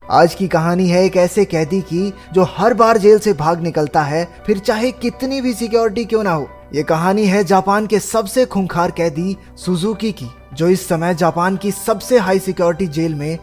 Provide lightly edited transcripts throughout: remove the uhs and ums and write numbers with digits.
आज की कहानी है एक ऐसे कैदी की जो हर बार जेल से भाग निकलता है, फिर चाहे कितनी भी सिक्योरिटी क्यों ना हो। ये कहानी है जापान के सबसे खूंखार कैदी सुजुकी की, जो इस समय जापान की सबसे हाई सिक्योरिटी जेल में।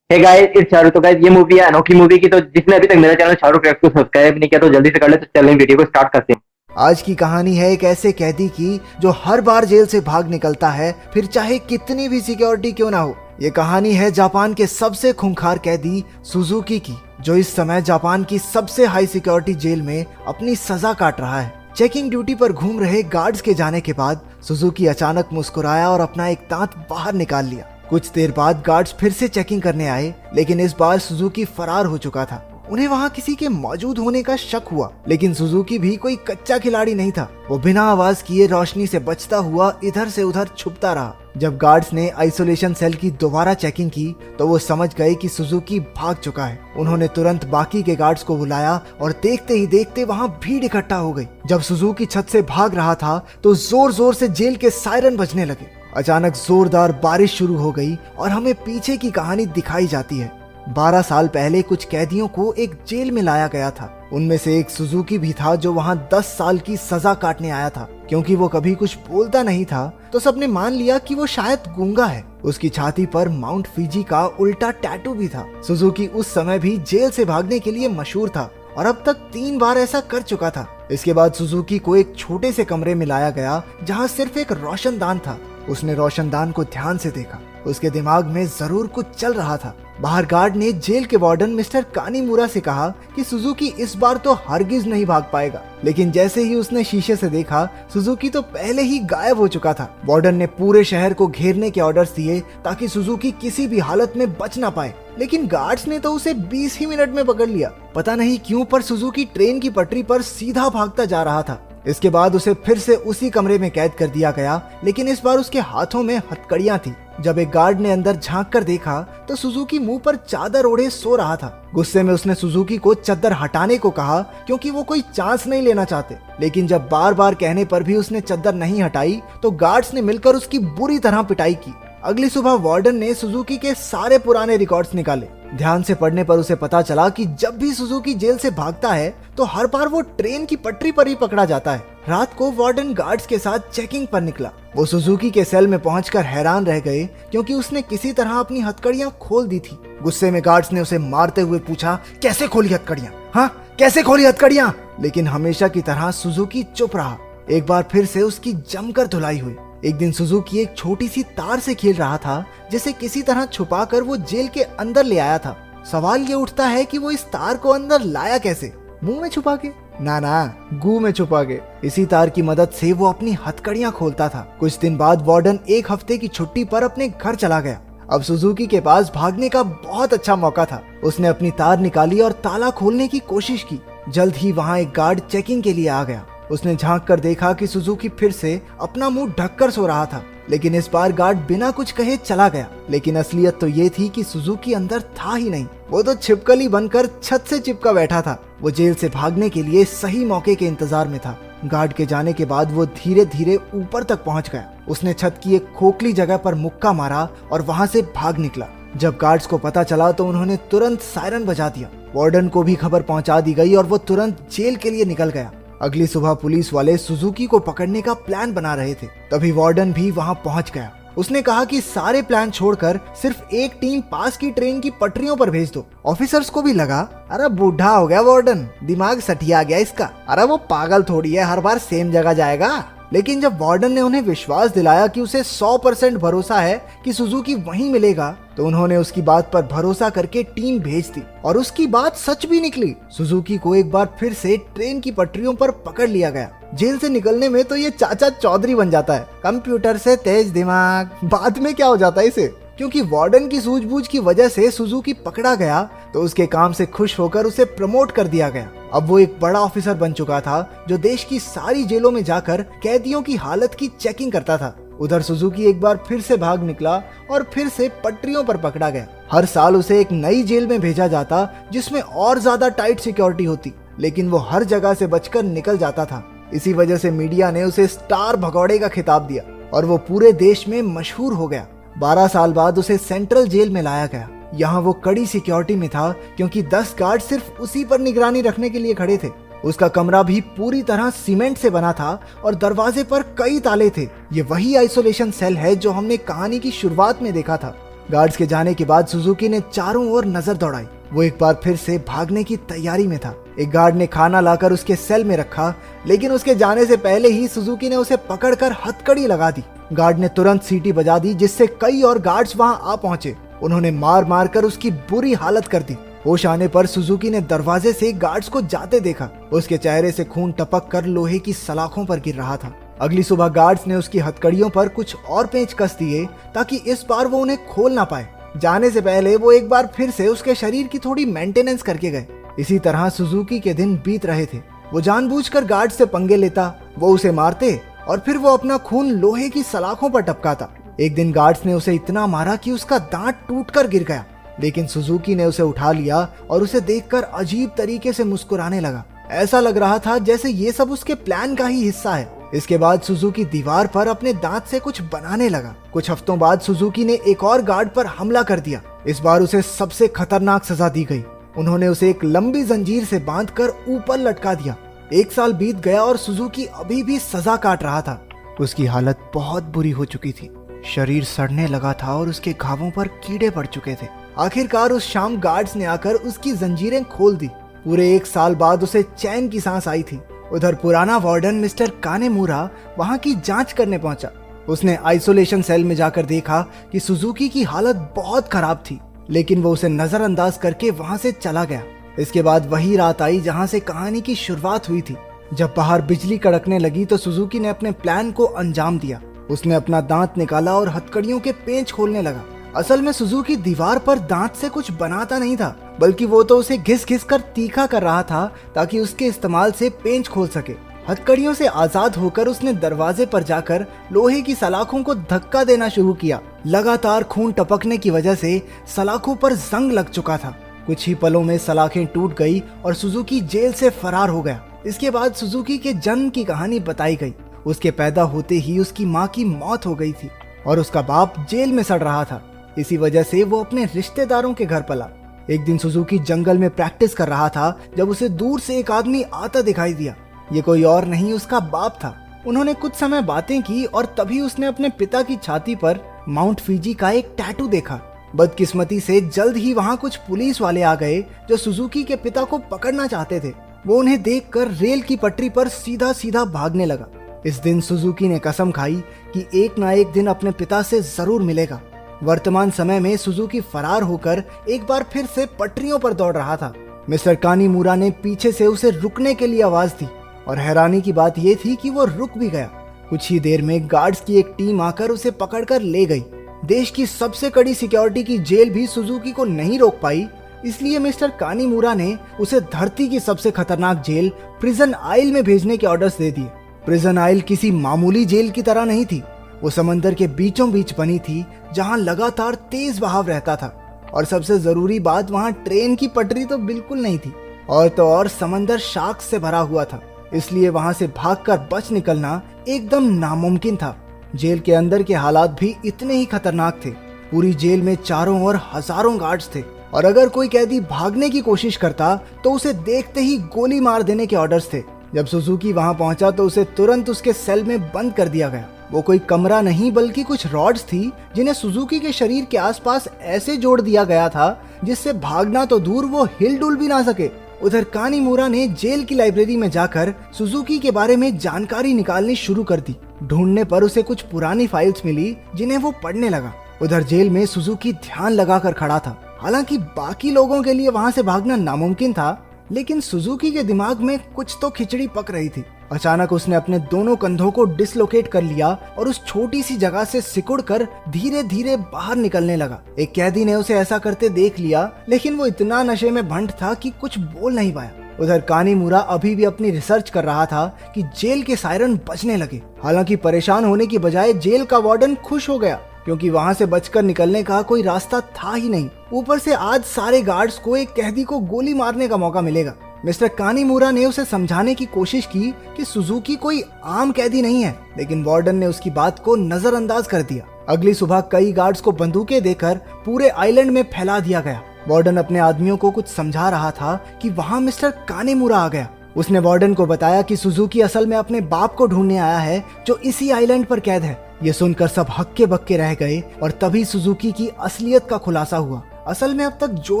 Hey guys, it's Shahrukh. तो गाइस, ये मूवी है अनोखी मूवी की। तो जिसने अभी तक मेरा चैनल शाहरुख रिएक्ट को सब्सक्राइब नहीं किया तो जल्दी से कर ले। तो चलें वीडियो को स्टार्ट करते हैं। आज की कहानी है एक ऐसे कैदी की जो हर बार जेल से भाग निकलता है, फिर चाहे कितनी भी सिक्योरिटी क्यों ना हो। ये कहानी है जापान के सबसे खूंखार कैदी सुजुकी की, जो इस समय जापान की सबसे हाई सिक्योरिटी जेल में अपनी सजा काट रहा है। चेकिंग ड्यूटी पर घूम रहे गार्ड्स के जाने के बाद सुजुकी अचानक मुस्कुराया और अपना एक दांत बाहर निकाल लिया। कुछ देर बाद गार्ड्स फिर से चेकिंग करने आए, लेकिन इस बार सुजुकी फरार हो चुका था। उन्हें वहां किसी के मौजूद होने का शक हुआ, लेकिन सुजुकी भी कोई कच्चा खिलाड़ी नहीं था। वो बिना आवाज किए रोशनी से बचता हुआ इधर से उधर छुपता रहा। जब गार्ड्स ने आइसोलेशन सेल की दोबारा चेकिंग की तो वो समझ गए कि सुजुकी भाग चुका है। उन्होंने तुरंत बाकी के गार्ड्स को बुलाया और देखते ही देखते वहां भीड़ इकट्ठा हो गई। जब सुजुकी छत से भाग रहा था तो जोर जोर से जेल के सायरन बजने लगे। अचानक जोरदार बारिश शुरू हो गई और हमें पीछे की कहानी दिखाई जाती है। 12 साल पहले कुछ कैदियों को एक जेल में लाया गया था। उनमें से एक सुजुकी भी था, जो वहां 10 साल की सजा काटने आया था। क्योंकि वो कभी कुछ बोलता नहीं था तो सबने मान लिया कि वो शायद गूंगा है। उसकी छाती पर माउंट फिजी का उल्टा टैटू भी था। सुजुकी उस समय भी जेल से भागने के लिए मशहूर था और अब तक 3 बार ऐसा कर चुका था। इसके बाद सुजुकी को एक छोटे से कमरे में लाया गया जहाँ सिर्फ एक रोशनदान था। उसने रोशनदान को ध्यान से देखा। उसके दिमाग में जरूर कुछ चल रहा था। बाहर गार्ड ने जेल के वार्डन मिस्टर कानीमुरा से कहा कि सुजुकी इस बार तो हरगिज नहीं भाग पाएगा, लेकिन जैसे ही उसने शीशे से देखा सुजुकी तो पहले ही गायब हो चुका था। वार्डन ने पूरे शहर को घेरने के ऑर्डर्स दिए ताकि सुजुकी किसी भी हालत में बच ना पाए, लेकिन गार्ड्स ने तो उसे 20 ही मिनट में पकड़ लिया। पता नहीं क्यों पर सुजुकी ट्रेन की पटरी पर सीधा भागता जा रहा था। इसके बाद उसे फिर से उसी कमरे में कैद कर दिया गया, लेकिन इस बार उसके हाथों में हथकड़ियां थी। जब एक गार्ड ने अंदर झांक कर देखा तो सुजुकी मुंह पर चादर ओढ़े सो रहा था। गुस्से में उसने सुजुकी को चादर हटाने को कहा, क्योंकि वो कोई चांस नहीं लेना चाहते। लेकिन जब बार बार कहने पर भी उसने चादर नहीं हटाई तो गार्ड्स ने मिलकर उसकी बुरी तरह पिटाई की। अगली सुबह वार्डन ने सुजुकी के सारे पुराने रिकॉर्ड्स निकाले। ध्यान से पढ़ने पर उसे पता चला कि जब भी सुजुकी जेल से भागता है तो हर बार वो ट्रेन की पटरी पर ही पकड़ा जाता है। रात को वार्डन गार्ड्स के साथ चेकिंग पर निकला। वो सुजुकी के सेल में पहुंचकर हैरान रह गए, क्योंकि उसने किसी तरह अपनी हथकड़ियां खोल दी थी। गुस्से में गार्ड्स ने उसे मारते हुए पूछा, कैसे खोली हथकड़ियां? हाँ, कैसे खोली हथकड़ियां? लेकिन हमेशा की तरह सुजुकी चुप रहा। एक बार फिर से उसकी जमकर धुलाई हुई। एक दिन सुजुकी एक छोटी सी तार से खेल रहा था, जिसे किसी तरह छुपाकर वो जेल के अंदर ले आया था। सवाल ये उठता है कि वो इस तार को अंदर लाया कैसे? मुंह में छुपा के? ना, गू में छुपा के। इसी तार की मदद से वो अपनी हथकड़ियां खोलता था। कुछ दिन बाद वार्डन 1 हफ्ते की छुट्टी पर अपने घर चला गया। अब सुजुकी के पास भागने का बहुत अच्छा मौका था। उसने अपनी तार निकाली और ताला खोलने की कोशिश की। जल्द ही वहाँ एक गार्ड चेकिंग के लिए आ गया। उसने झांक कर देखा कि सुजुकी फिर से अपना मुंह ढककर सो रहा था, लेकिन इस बार गार्ड बिना कुछ कहे चला गया। लेकिन असलियत तो ये थी कि सुजुकी अंदर था ही नहीं। वो तो छिपकली बनकर छत से चिपका बैठा था। वो जेल से भागने के लिए सही मौके के इंतजार में था। गार्ड के जाने के बाद वो धीरे धीरे ऊपर तक पहुंच गया। उसने छत की एक खोखली जगह पर मुक्का मारा और वहां से भाग निकला। जब गार्ड्स को पता चला तो उन्होंने तुरंत सायरन बजा दिया। वार्डन को भी खबर पहुंचा दी गई और वो तुरंत जेल के लिए निकल गया। अगली सुबह पुलिस वाले सुजुकी को पकड़ने का प्लान बना रहे थे। तभी वार्डन भी वहां पहुंच गया। उसने कहा कि सारे प्लान छोड़कर सिर्फ एक टीम पास की ट्रेन की पटरियों पर भेज दो। ऑफिसर्स को भी लगा, अरे बूढ़ा हो गया वार्डन, दिमाग सठिया गया इसका। अरे वो पागल थोड़ी है, हर बार सेम जगह जाएगा। लेकिन जब वार्डन ने उन्हें विश्वास दिलाया कि उसे 100% भरोसा है कि सुजुकी वहीं मिलेगा, तो उन्होंने उसकी बात पर भरोसा करके टीम भेज दी। और उसकी बात सच भी निकली। सुजुकी को एक बार फिर से ट्रेन की पटरियों पर पकड़ लिया गया। जेल से निकलने में तो ये चाचा चौधरी बन जाता है, कंप्यूटर से तेज दिमाग। बाद में क्या हो जाता है इसे? क्योंकि वार्डन की सूझबूझ की वजह से सुजुकी पकड़ा गया तो उसके काम से खुश होकर उसे प्रमोट कर दिया गया। अब वो एक बड़ा ऑफिसर बन चुका था, जो देश की सारी जेलों में जाकर कैदियों की हालत की चेकिंग करता था। उधर सुजुकी एक बार फिर से भाग निकला और फिर से पटरियों पर पकड़ा गया। हर साल उसे एक नई जेल में भेजा जाता, जिसमें और ज्यादा टाइट सिक्योरिटी होती, लेकिन वो हर जगह से बचकर निकल जाता था। इसी वजह से मीडिया ने उसे स्टार भगौड़े का खिताब दिया और वो पूरे देश में मशहूर हो गया। 12 साल बाद उसे सेंट्रल जेल में लाया गया। यहाँ वो कड़ी सिक्योरिटी में था क्योंकि 10 गार्ड सिर्फ उसी पर निगरानी रखने के लिए खड़े थे। उसका कमरा भी पूरी तरह सीमेंट से बना था और दरवाजे पर कई ताले थे। ये वही आइसोलेशन सेल है जो हमने कहानी की शुरुआत में देखा था। गार्ड्स के जाने के बाद सुजुकी ने चारों ओर नजर दौड़ाई। वो एक बार फिर से भागने की तैयारी में था। एक गार्ड ने खाना लाकर उसके सेल में रखा, लेकिन उसके जाने से पहले ही सुजुकी ने उसे पकड़कर हथकड़ी लगा दी। गार्ड ने तुरंत सीटी बजा दी, जिससे कई और गार्ड्स वहां आ पहुंचे। उन्होंने मार मार कर उसकी बुरी हालत कर दी। होश आने पर सुजुकी ने दरवाजे से गार्ड्स को जाते देखा। उसके चेहरे से खून टपक कर लोहे की सलाखों पर गिर रहा था। अगली सुबह गार्ड्स ने उसकी हथकड़ियों पर कुछ और पेंच कस दिए ताकि इस बार वो उन्हें खोल ना पाए। जाने से पहले वो एक बार फिर से उसके शरीर की थोड़ी मेंटेनेंस करके गए। इसी तरह सुजुकी के दिन बीत रहे थे। वो जानबूझकर गार्ड से पंगे लेता, वो उसे मारते और फिर वो अपना खून लोहे की सलाखों पर टपकाता। एक दिन गार्ड्स ने उसे इतना मारा कि उसका दांत टूटकर गिर गया, लेकिन सुजुकी ने उसे उठा लिया और उसे देखकर अजीब तरीके से मुस्कुराने लगा। ऐसा लग रहा था जैसे ये सब उसके प्लान का ही हिस्सा है। इसके बाद सुजुकी दीवार पर अपने दांत से कुछ बनाने लगा। कुछ हफ्तों बाद सुजुकी ने एक और गार्ड पर हमला कर दिया। इस बार उसे सबसे खतरनाक सजा दी गई। उन्होंने उसे एक लंबी जंजीर से बांधकर ऊपर लटका दिया। 1 साल बीत गया और सुजुकी अभी भी सजा काट रहा था। उसकी हालत बहुत बुरी हो चुकी थी। शरीर सड़ने लगा था और उसके घावों पर कीड़े पड़ चुके थे। आखिरकार उस शाम गार्ड्स ने आकर उसकी जंजीरें खोल दी। पूरे 1 साल बाद उसे चैन की सांस आई थी। उधर पुराना वार्डन मिस्टर कानेमुरा वहां की जांच करने पहुंचा। उसने आइसोलेशन सेल में जाकर देखा कि सुजुकी की हालत बहुत खराब थी, लेकिन वो उसे नजरअंदाज करके वहां से चला गया। इसके बाद वही रात आई जहां से कहानी की शुरुआत हुई थी। जब बाहर बिजली कड़कने लगी तो सुजुकी ने अपने प्लान को अंजाम दिया। उसने अपना दांत निकाला और हथकड़ियों के पेंच खोलने लगा। असल में सुजुकी दीवार पर दांत से कुछ बनाता नहीं था, बल्कि वो तो उसे घिस घिस कर तीखा कर रहा था ताकि उसके इस्तेमाल से पेंच खोल सके। हथकड़ियों से आजाद होकर उसने दरवाजे पर जाकर लोहे की सलाखों को धक्का देना शुरू किया। लगातार खून टपकने की वजह से सलाखों पर जंग लग चुका था। कुछ ही पलों में सलाखें टूट गई और सुजुकी जेल से फरार हो गया। इसके बाद सुजुकी के जन्म की कहानी बताई गई। उसके पैदा होते ही उसकी माँ की मौत हो गई थी और उसका बाप जेल में सड़ रहा था। इसी वजह से वो अपने रिश्तेदारों के घर पला। एक दिन सुजुकी जंगल में प्रैक्टिस कर रहा था जब उसे दूर से एक आदमी आता दिखाई दिया। ये कोई और नहीं उसका बाप था। उन्होंने कुछ समय बातें की और तभी उसने अपने पिता की छाती पर माउंट फीजी का एक टैटू देखा। बदकिस्मती से जल्द ही वहाँ कुछ पुलिस वाले आ गए जो सुजुकी के पिता को पकड़ना चाहते थे। वो उन्हें देखकर रेल की पटरी पर सीधा सीधा भागने लगा। इस दिन सुजुकी ने कसम खाई कि एक ना एक दिन अपने पिता से जरूर मिलेगा। वर्तमान समय में सुजुकी फरार होकर एक बार फिर से पटरियों पर दौड़ रहा था। मिस्टर कानीमुरा ने पीछे से उसे रुकने के लिए आवाज दी और हैरानी की बात यह थी कि वो रुक भी गया। कुछ ही देर में गार्ड्स की एक टीम आकर उसे पकड़कर ले गई। देश की सबसे कड़ी सिक्योरिटी की जेल भी सुजुकी को नहीं रोक पाई, इसलिए मिस्टर कानीमुरा ने उसे धरती की सबसे खतरनाक जेल प्रिजन आइल में भेजने के ऑर्डर्स दे दिए। प्रिजन आइल किसी मामूली जेल की तरह नहीं थी। वो समंदर के बीचों बीच बनी थी जहां लगातार तेज बहाव रहता था और सबसे जरूरी बात वहां ट्रेन की पटरी तो बिल्कुल नहीं थी और तो और समंदर शार्क से भरा हुआ था, इसलिए वहां से भागकर बच निकलना एकदम नामुमकिन था। जेल के अंदर के हालात भी इतने ही खतरनाक थे। पूरी जेल में चारों ओर हजारों गार्ड्स थे और अगर कोई कैदी भागने की कोशिश करता तो उसे देखते ही गोली मार देने के ऑर्डर्स थे। जब सुजुकी वहां पहुंचा तो उसे तुरंत उसके सेल में बंद कर दिया गया। वो कोई कमरा नहीं बल्कि कुछ रॉड्स थी जिन्हें सुजुकी के शरीर के आसपास ऐसे जोड़ दिया गया था जिससे भागना तो दूर वो हिल डुल भी ना सके। उधर कानीमुरा ने जेल की लाइब्रेरी में जाकर सुजुकी के बारे में जानकारी निकालनी शुरू कर दी। ढूंढने पर उसे कुछ पुरानी फाइल्स मिली जिन्हें वो पढ़ने लगा। उधर जेल में सुजुकी ध्यान लगाकर खड़ा था। हालांकि बाकी लोगों के लिए वहां से भागना नामुमकिन था, लेकिन सुजुकी के दिमाग में कुछ तो खिचड़ी पक रही थी। अचानक उसने अपने दोनों कंधों को डिसलोकेट कर लिया और उस छोटी सी जगह से सिकुड़कर धीरे धीरे बाहर निकलने लगा। एक कैदी ने उसे ऐसा करते देख लिया, लेकिन वो इतना नशे में भंड था कि कुछ बोल नहीं पाया। उधर कानीमुरा अभी भी अपनी रिसर्च कर रहा था कि जेल के सायरन बजने लगे। हालांकि परेशान होने की बजाय जेल का वार्डन खुश हो गया क्योंकि वहां से बचकर निकलने का कोई रास्ता था ही नहीं। ऊपर से आज सारे गार्ड्स को एक कैदी को गोली मारने का मौका मिलेगा। मिस्टर कानीमुरा ने उसे समझाने की कोशिश की कि सुजुकी कोई आम कैदी नहीं है, लेकिन वार्डन ने उसकी बात को नजरअंदाज कर दिया। अगली सुबह कई गार्ड्स को बंदूकें देकर पूरे आइलैंड में फैला दिया गया। वार्डन अपने आदमियों को कुछ समझा रहा था कि वहां मिस्टर कानेमुरा आ गया। उसने वार्डन को बताया कि सुजुकी असल में अपने बाप को ढूंढने आया है जो इसी आइलैंड पर कैद है। ये सुनकर सब हक्के बक्के रह गए और तभी सुजुकी की असलियत का खुलासा हुआ। असल में अब तक जो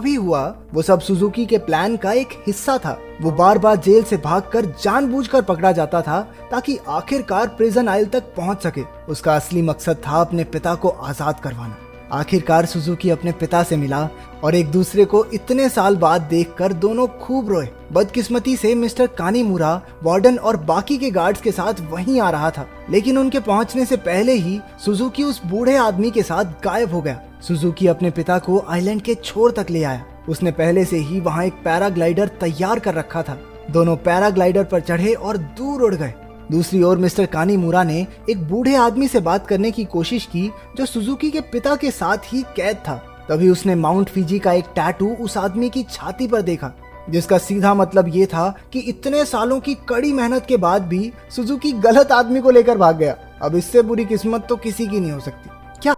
भी हुआ वो सब सुजुकी के प्लान का एक हिस्सा था। वो बार बार जेल से भागकर जानबूझकर पकड़ा जाता था ताकि आखिरकार प्रिजन आइल तक पहुंच सके। उसका असली मकसद था अपने पिता को आजाद करवाना। आखिरकार सुजुकी अपने पिता से मिला और एक दूसरे को इतने साल बाद देखकर दोनों खूब रोए। बदकिस्मती से मिस्टर कानीमुरा वार्डन और बाकी के गार्ड्स के साथ वहीं आ रहा था, लेकिन उनके पहुंचने से पहले ही सुजुकी उस बूढ़े आदमी के साथ गायब हो गया। सुजुकी अपने पिता को आइलैंड के छोर तक ले आया। उसने पहले से ही वहां एक पैराग्लाइडर तैयार कर रखा था। दोनों पैराग्लाइडर पर चढ़े और दूर उड़ गए। दूसरी ओर मिस्टर कानीमुरा ने एक बूढ़े आदमी से बात करने की कोशिश की जो सुजुकी के पिता के साथ ही कैद था। तभी उसने माउंट फिजी का एक टैटू उस आदमी की छाती पर देखा, जिसका सीधा मतलब ये था कि इतने सालों की कड़ी मेहनत के बाद भी सुजुकी गलत आदमी को लेकर भाग गया। अब इससे बुरी किस्मत तो किसी की नहीं हो सकती। क्या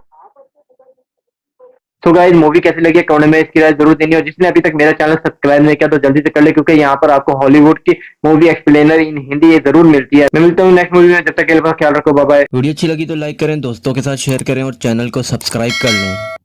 तो गाइस मूवी कैसी लगी कमेंट में इसकी राय जरूर देनी, और जिसने अभी तक मेरा चैनल सब्सक्राइब नहीं किया तो जल्दी से कर ले, क्योंकि यहाँ पर आपको हॉलीवुड की मूवी एक्सप्लेनर इन हिंदी ये जरूर मिलती है। मैं मिलता हूँ नेक्स्ट मूवी में, जब तक के लिए ख्याल रखो, बाय बाय। वीडियो अच्छी लगी तो लाइक करें, दोस्तों के साथ शेयर करें और चैनल को सब्सक्राइब कर लें।